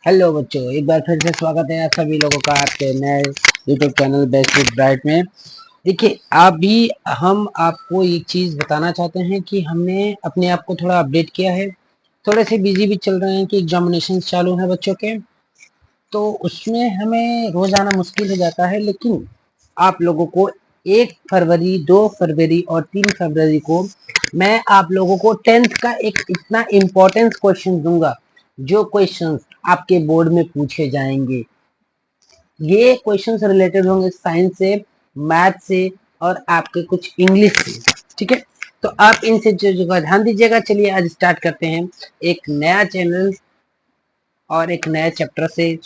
Hello बच्चों, एक बार फिर से स्वागत है आप सभी लोगों का आपके नए YouTube channel best with bright में। देखिए, अभी हम आपको एक चीज़ बताना चाहते हैं कि हमने अपने आप को थोड़ा अपडेट किया है। थोड़े से बिजी भी चल रहे हैं कि एग्जामिनेशन चालू हैं बच्चों के, तो उसमें हमें रोज़ाना मुश्किल हो जाता है। लेकिन आप लोगों को 1 फरवरी, 2 फरवरी और 3 फरवरी को मैं आप लोगों को 10th का एक इतना इम्पोर्टेंट क्वेश्चन दूंगा, जो क्वेश्चंस आपके बोर्ड में पूछे जाएंगे। ये क्वेश्चंस रिलेटेड होंगे साइंस से, मैथ से और आपके कुछ इंग्लिश से। ठीक है, तो आप इन सब चीजों का ध्यान दीजिएगा। चलिए आज स्टार्ट करते हैं एक नया चैनल और एक नया चैप्टर से।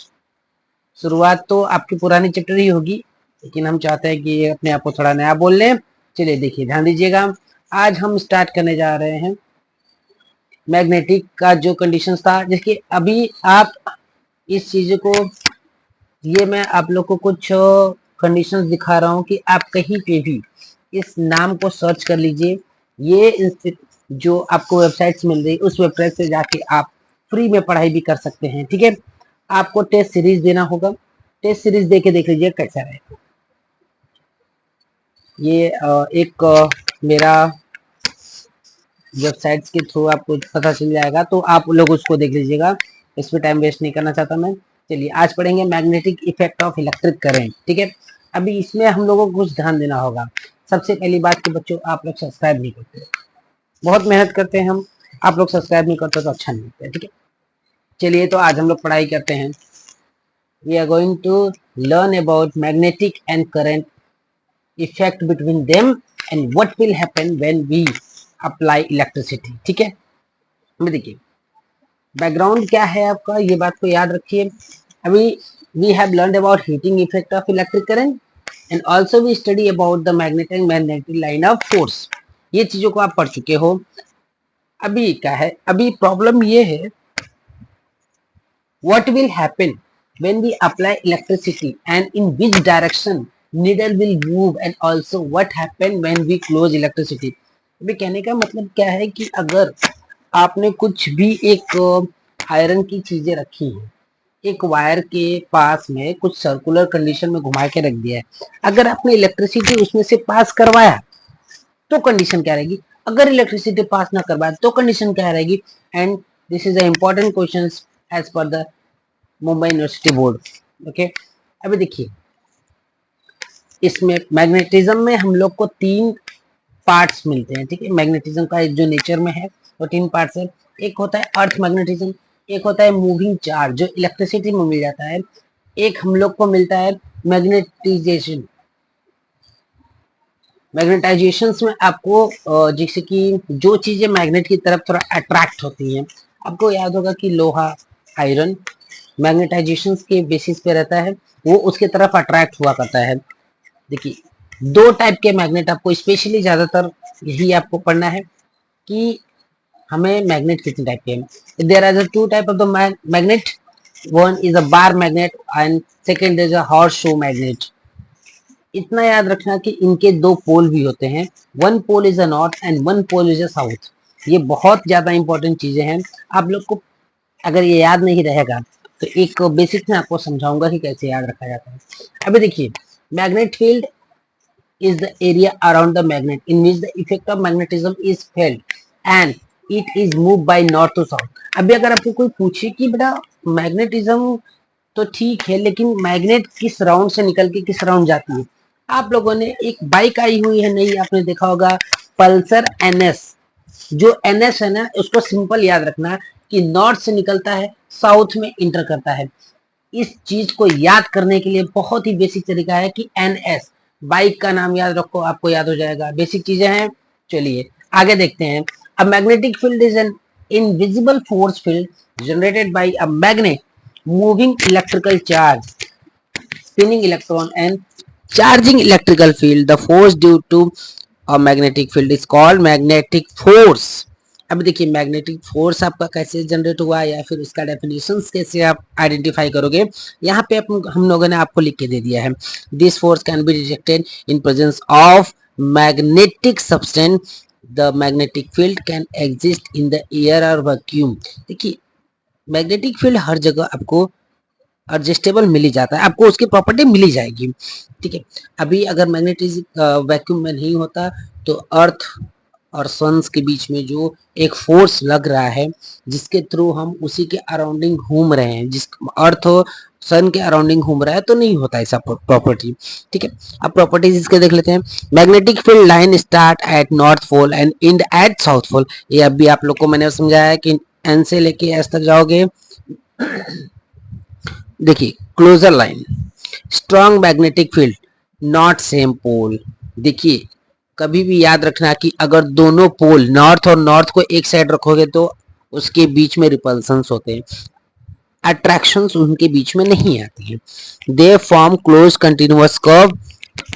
शुरुआत तो आपकी पुरानी चैप्टर ही होगी, लेकिन हम चाहते हैं कि ये अपने आप को थोड़ा नया बोल लें। चलिए देखिए, ध्यान दीजिएगा। आज हम स्टार्ट करने जा रहे हैं मैग्नेटिक का जो कंडीशंस था, जिसके अभी आप इस चीज को, ये मैं आप लोग को कुछ कंडीशंस दिखा रहा हूँ कि आप कहीं पे भी इस नाम को सर्च कर लीजिए। ये जो आपको वेबसाइट्स मिल रही है, उस वेबसाइट से जाके आप फ्री में पढ़ाई भी कर सकते हैं। ठीक है, आपको टेस्ट सीरीज देना होगा। टेस्ट सीरीज दे के देख लीजिए कैसा है। ये एक मेरा वेबसाइट्स के थ्रू आपको पता चल जाएगा, तो आप लोग उसको देख लीजिएगा। इस पर टाइम वेस्ट नहीं करना चाहता मैं। चलिए आज पढ़ेंगे magnetic effect of electric current. ठीक है, अभी इसमें हम लोगों को कुछ ध्यान देना होगा। सबसे पहली बात कि बच्चों, आप लोग सब्सक्राइब नहीं करते। बहुत मेहनत करते हैं हम, आप लोग सब्सक्राइब नहीं करते तो अच्छा नहीं लगता है। ठीक है, चलिए तो आज हम लोग पढ़ाई करते हैं। We are going to learn about magnetic and current effect between them and what will happen when we apply electricity. ठीक है, अभी देखिए बैकग्राउंड क्या है आपका, ये बात को याद रखिए। अभी we have learned about heating effect of electric current and also we study about the magnetic line of force. ये चीजों को आप पढ़ चुके हो। अभी क्या है, अभी प्रॉब्लम ये है, what will happen when we apply electricity and in which direction needle will move and also what happen when we close electricity। अभी कहने का मतलब क्या है कि अगर आपने कुछ भी एक आयरन की चीजें रखी हैं, एक वायर के पास में कुछ सर्कुलर कंडीशन में घुमा के रख दिया है, अगर आपने इलेक्ट्रिसिटी उसमें से पास करवाया तो कंडीशन क्या रहेगी, अगर इलेक्ट्रिसिटी पास ना करवाया तो कंडीशन क्या रहेगी। And this is a important question as per the Mumbai university board. Okay, अभी देखिए इसमें मैग्नेटिज्म में हम लोग को 3 पार्ट्स मिलते हैं। ठीक है, मैग्नेटिज्म का जो नेचर में है वो 3 पार्ट्स है। एक होता है अर्थ मैग्नेटिज्म, एक होता है मूविंग चार्ज जो इलेक्ट्रिसिटी में मिल जाता है, एक हम लोग को मिलता है मैग्नेटाइजेशन। मैग्नेटाइजेशन में आपको जैसे कि जो चीजें मैग्नेट की तरफ थोड़ा अट्रैक्ट होती हैं, आपको याद होगा कि लोहा, आयरन मैग्नेटाइजेशन के बेसिस पे रहता है, वो उसके तरफ अट्रैक्ट हुआ करता है। देखिए 2 टाइप के मैग्नेट आपको स्पेशली ज्यादातर यही आपको पढ़ना है कि हमें मैग्नेट कितने टाइप के हैं। There are 2 type of the magnet, one is a bar magnet and second is a horseshoe magnet. इतना याद रखना कि इनके 2 पोल भी होते हैं, one pole is a north and one pole is a south. ये बहुत ज्यादा इंपॉर्टेंट चीजें हैं। आप लोग को अगर ये याद नहीं रहेगा तो एक बेसिक में आपको समझाऊंगा कि कैसे याद रखा जाता है। अभी देखिए, magnet field is the area around the magnet in which the effect of magnetism is felt and it is moved by north to south। अभी अगर आपको कोई पूछे कि बेटा मैग्नेटिज्म तो ठीक है, लेकिन मैग्नेट किस राउंड से निकल के किस राउंड जाती है। आप लोगों ने एक बाइक आई हुई है नई, आपने देखा होगा पल्सर एनएस। जो एनएस है ना, उसको सिंपल याद रखना कि नॉर्थ से निकलता है, साउथ में इंटर करता है। इस चीज को याद करने के लिए बहुत ही बेसिक तरीका है कि एनएस, बाइक का नाम याद रखो, आपको याद हो जाएगा। बेसिक चीजें हैं। चलिए आगे देखते हैं। A magnetic field is an invisible force field generated by a magnet moving electrical charge spinning electron and charging electrical field। The force due to a magnetic field is called magnetic force। अब देखिए magnetic force आपका कैसे generate हुआ या फिर उसका definition कैसे आप आइडेंटिफाई करोगे, यहाँ पे हम लोगों ने आपको लिख के दे दिया है। This force can be detected in presence of magnetic substance. The magnetic field can exist in the air और वैक्यूम। देखिए मैग्नेटिक फील्ड हर जगह आपको एडजस्टेबल मिल ही जाता है, आपको उसकी प्रॉपर्टी मिल ही जाएगी, ठीक है। अभी अगर मैग्नेटिक वैक्यूम में नहीं होता तो अर्थ और सन्स के बीच में जो एक फोर्स लग रहा है जिसके थ्रू हम उसी के अराउंडिंग घूम रहे हैं, जिस अर्थ सन के अराउंडिंग घूम रहा है, तो नहीं होता ऐसा प्रॉपर्टी, ठीक है। अब प्रॉपर्टीज इसके देख लेते हैं। Magnetic field line start at north pole and end at south pole. ये अभी आप लोग को मैंने समझाया है कि एन से लेके एस तक जाओगे। देखिए closer line, strong magnetic field, not same pole. देखिए कभी भी याद रखना कि अगर दोनों पोल नॉर्थ और नॉर्थ को एक साइड रखोगे तो उसके बीच में रिपल्सन्स होते हैं, अट्रैक्शंस उनके बीच में नहीं आती हैं। They form close continuous curve,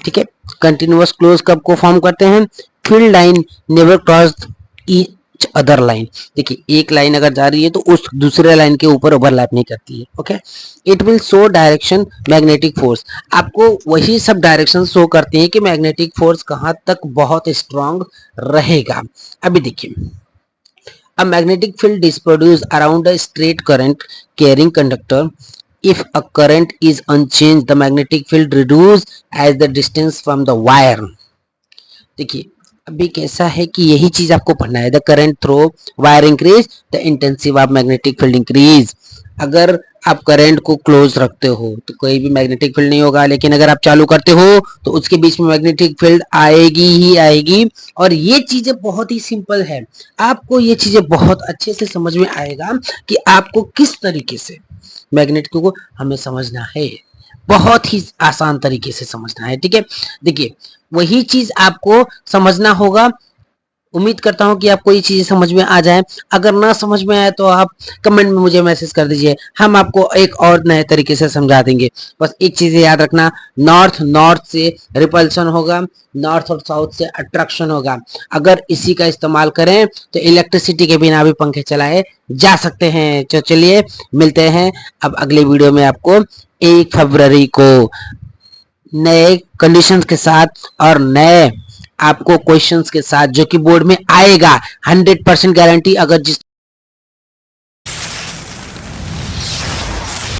ठीक है। कंटिन्यूअस क्लोज कर्व को फॉर्म करते हैं। Field line never cross each other line. देखिए एक लाइन अगर जा रही है तो उस दूसरे लाइन के ऊपर ओवरलैप नहीं करती है, okay. It will show direction magnetic force, आपको वही सब डायरेक्शन शो करते हैं कि मैग्नेटिक फोर्स कहां तक बहुत स्ट्रांग रहेगा। अभी देखिए, a magnetic field is produced around a straight current carrying conductor. If a current is unchanged, the magnetic field reduces as the distance from the wire. देखिए अभी कैसा है कि यही चीज आपको पढ़ना है। The current throw wire increase the intensive of magnetic field increase. अगर आप करंट को क्लोज रखते हो तो कोई भी मैग्नेटिक फील्ड नहीं होगा, लेकिन अगर आप चालू करते हो तो उसके बीच में मैग्नेटिक फील्ड आएगी ही आएगी। और ये चीजें बहुत ही सिंपल है, आपको ये चीजें बहुत अच्छे से समझ में आएगा कि आपको किस तरीके से मैग्नेटिक को हमें समझना है, बहुत ही आसान तरीके से समझना है, ठीक है। देखिए वही चीज आपको समझना होगा। उम्मीद करता हूं कि आपको ये चीजें समझ में आ जाए। अगर ना समझ में आए तो आप कमेंट में मुझे मैसेज कर दीजिए, हम आपको एक और नए तरीके से समझा देंगे। बस एक चीज याद रखना, नॉर्थ नॉर्थ से रिपल्शन होगा, नॉर्थ और साउथ से अट्रैक्शन होगा। अगर इसी का इस्तेमाल करें तो इलेक्ट्रिसिटी के बिना भी पंखे चलाए जा सकते हैं। तो चलिए मिलते हैं अब अगले वीडियो में आपको 1 फरवरी को नए कंडीशंस के साथ और नए आपको क्वेश्चंस के साथ, जो कि बोर्ड में आएगा 100% गारंटी। अगर जिस